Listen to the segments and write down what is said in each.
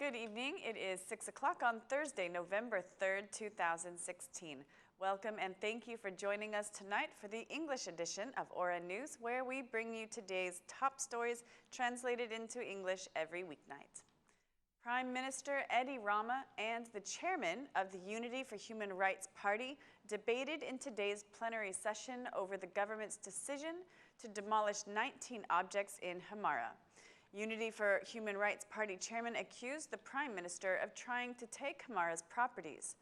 Good evening. It is 6 o'clock on Thursday, November 3rd, 2016. Welcome and thank you for joining us tonight for the English edition of Aura News, where we bring you today's top stories translated into English every weeknight. Prime Minister Edi Rama and the chairman of the Unity for Human Rights Party debated in today's plenary session over the government's decision to demolish 19 objects in Hamara. Unity for Human Rights Party chairman accused the Prime Minister of trying to take Hamara's properties.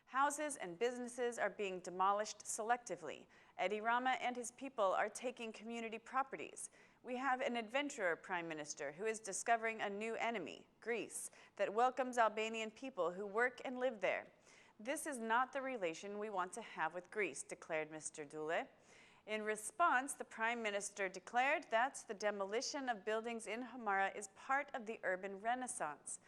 Houses and businesses are being demolished selectively. Edi Rama and his people are taking community properties. We have an adventurer Prime Minister who is discovering a new enemy, Greece, that welcomes Albanian people who work and live there. This is not the relation we want to have with Greece, declared Mr. Dule. In response, the Prime Minister declared that the demolition of buildings in Hamara is part of the urban renaissance.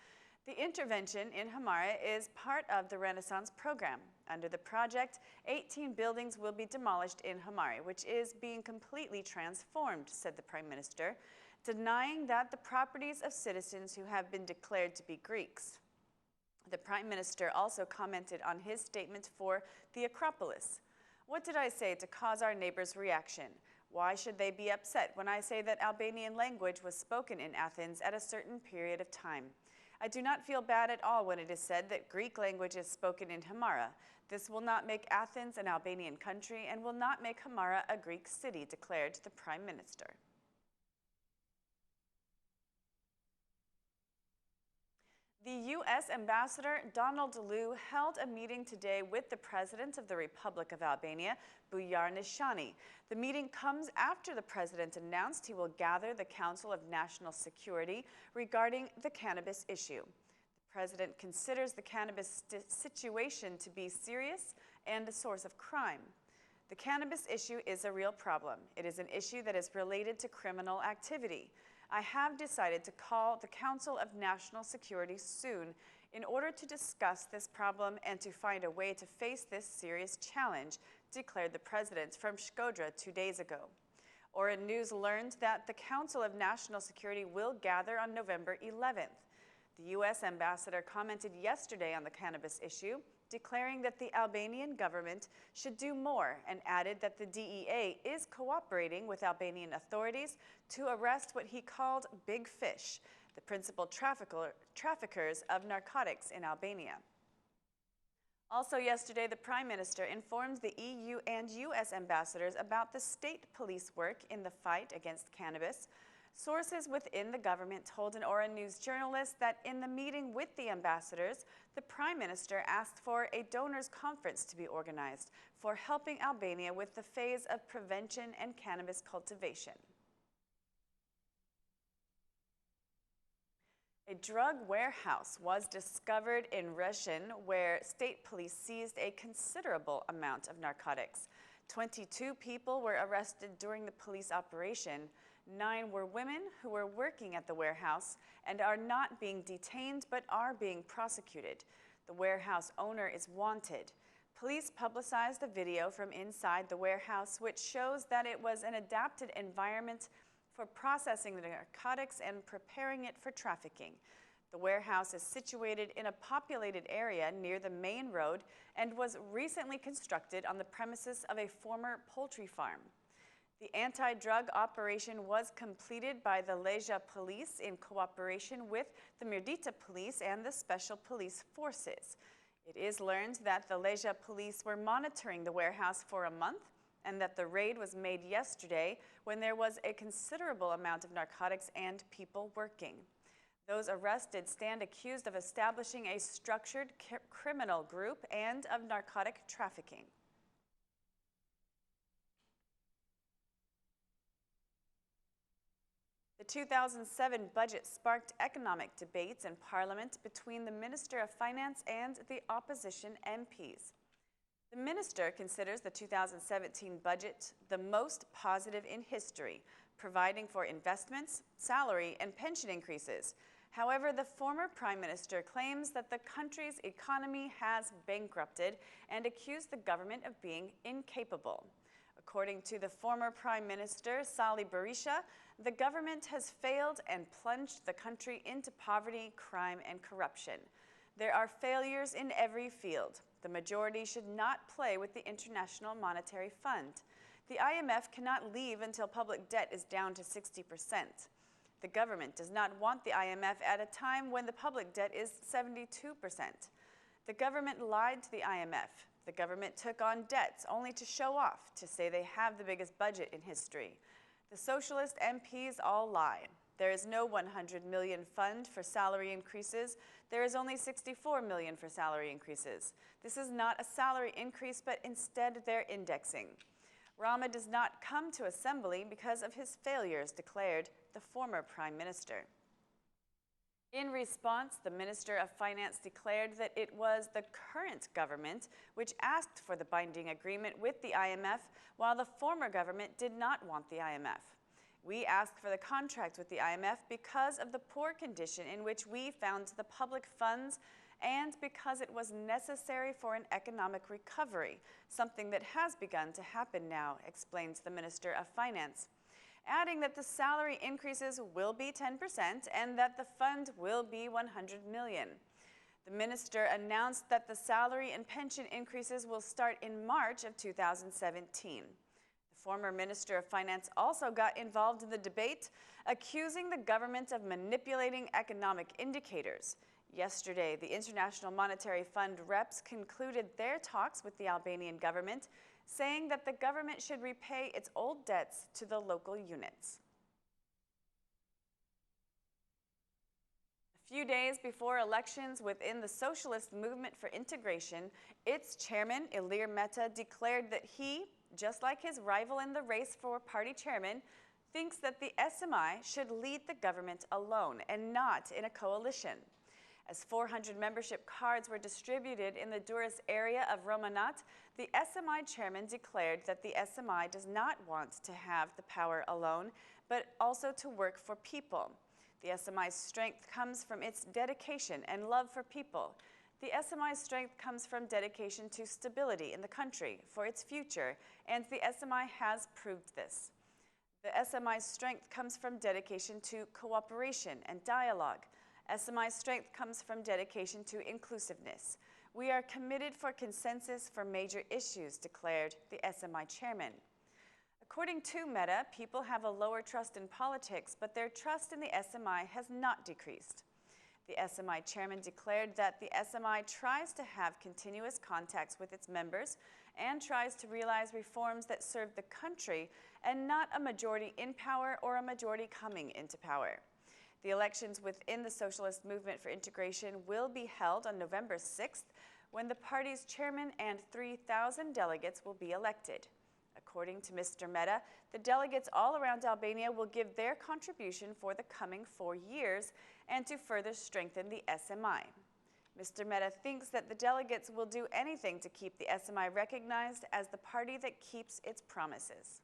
The intervention in Hamara is part of the Renaissance program. Under the project, 18 buildings will be demolished in Hamara, which is being completely transformed, said the Prime Minister, denying that the properties of citizens who have been declared to be Greeks. The Prime Minister also commented on his statement for the Acropolis. What did I say to cause our neighbors' reaction? Why should they be upset when I say that Albanian language was spoken in Athens at a certain period of time? I do not feel bad at all when it is said that Greek language is spoken in Hamara. This will not make Athens an Albanian country and will not make Hamara a Greek city, declared the Prime Minister. The U.S. Ambassador Donald Liu held a meeting today with the President of the Republic of Albania, Bujar Nishani. The meeting comes after the President announced he will gather the Council of National Security regarding the cannabis issue. The President considers the cannabis situation to be serious and a source of crime. The cannabis issue is a real problem. It is an issue that is related to criminal activity. I have decided to call the Council of National Security soon in order to discuss this problem and to find a way to face this serious challenge, declared the President from Shkodra 2 days ago. Aura News learned that the Council of National Security will gather on November 11th. The U.S. ambassador commented yesterday on the cannabis issue, declaring that the Albanian government should do more and added that the DEA is cooperating with Albanian authorities to arrest what he called big fish, the principal traffickers of narcotics in Albania. Also yesterday, the Prime Minister informed the EU and U.S. ambassadors about the state police work in the fight against cannabis. Sources within the government told an Aura News journalist that in the meeting with the ambassadors, the Prime Minister asked for a donors conference to be organized for helping Albania with the phase of prevention and cannabis cultivation. A drug warehouse was discovered in Rreshen, where state police seized a considerable amount of narcotics. 22 people were arrested during the police operation. 9 were women who were working at the warehouse and are not being detained but are being prosecuted. The warehouse owner is wanted. Police publicized a video from inside the warehouse which shows that it was an adapted environment for processing the narcotics and preparing it for trafficking. The warehouse is situated in a populated area near the main road and was recently constructed on the premises of a former poultry farm. The anti-drug operation was completed by the Leja police in cooperation with the Mirdita police and the special police forces. It is learned that the Leja police were monitoring the warehouse for a month and that the raid was made yesterday when there was a considerable amount of narcotics and people working. Those arrested stand accused of establishing a structured criminal group and of narcotic trafficking. The 2007 budget sparked economic debates in Parliament between the Minister of Finance and the opposition MPs. The minister considers the 2017 budget the most positive in history, providing for investments, salary, and pension increases. However, the former Prime Minister claims that the country's economy has bankrupted and accused the government of being incapable. According to the former Prime Minister, Sali Berisha, the government has failed and plunged the country into poverty, crime, and corruption. There are failures in every field. The majority should not play with the International Monetary Fund. The IMF cannot leave until public debt is down to 60%. The government does not want the IMF at a time when the public debt is 72%. The government lied to the IMF. The government took on debts only to show off, to say they have the biggest budget in history. The socialist MPs all lie. There is no 100 million fund for salary increases. There is only 64 million for salary increases. This is not a salary increase, but instead they're indexing. Rama does not come to assembly because of his failures, declared the former Prime Minister. In response, the Minister of Finance declared that it was the current government which asked for the binding agreement with the IMF, while the former government did not want the IMF. We asked for the contract with the IMF because of the poor condition in which we found the public funds and because it was necessary for an economic recovery, something that has begun to happen now, explains the Minister of Finance, adding that the salary increases will be 10% and that the fund will be 100 million. The minister announced that the salary and pension increases will start in March of 2017. The former Minister of Finance also got involved in the debate, accusing the government of manipulating economic indicators. Yesterday, the International Monetary Fund reps concluded their talks with the Albanian government, saying that the government should repay its old debts to the local units. A few days before elections within the Socialist Movement for Integration, its chairman, Ilir Meta, declared that he, just like his rival in the race for party chairman, thinks that the SMI should lead the government alone and not in a coalition. As 400 membership cards were distributed in the Durrës area of Romanat, the SMI chairman declared that the SMI does not want to have the power alone, but also to work for people. The SMI's strength comes from its dedication and love for people. The SMI's strength comes from dedication to stability in the country, for its future, and the SMI has proved this. The SMI's strength comes from dedication to cooperation and dialogue. SMI's strength comes from dedication to inclusiveness. We are committed for consensus for major issues, declared the SMI chairman. According to Meta, people have a lower trust in politics, but their trust in the SMI has not decreased. The SMI chairman declared that the SMI tries to have continuous contacts with its members and tries to realize reforms that serve the country and not a majority in power or a majority coming into power. The elections within the Socialist Movement for Integration will be held on November 6th, when the party's chairman and 3,000 delegates will be elected. According to Mr. Meta, the delegates all around Albania will give their contribution for the coming 4 years and to further strengthen the SMI. Mr. Meta thinks that the delegates will do anything to keep the SMI recognized as the party that keeps its promises.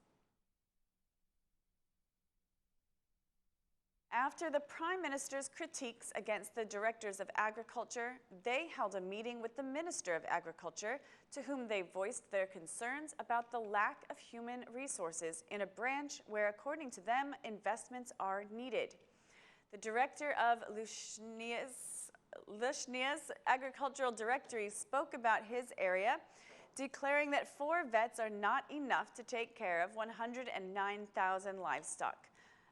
After the Prime Minister's critiques against the directors of agriculture, they held a meeting with the Minister of Agriculture, to whom they voiced their concerns about the lack of human resources in a branch where, according to them, investments are needed. The director of Rreshen's Agricultural Directory spoke about his area, declaring that 4 vets are not enough to take care of 109,000 livestock.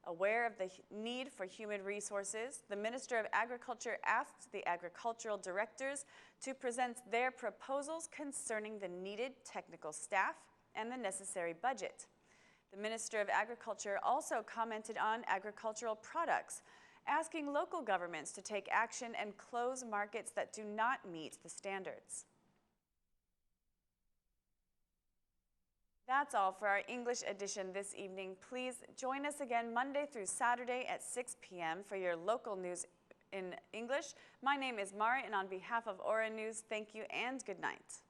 Aware of the need for human resources, the Minister of Agriculture asked the agricultural directors to present their proposals concerning the needed technical staff and the necessary budget. The Minister of Agriculture also commented on agricultural products, asking local governments to take action and close markets that do not meet the standards. That's all for our English edition this evening. Please join us again Monday through Saturday at 6 p.m. for your local news in English. My name is Mari, and on behalf of Aura News, thank you and good night.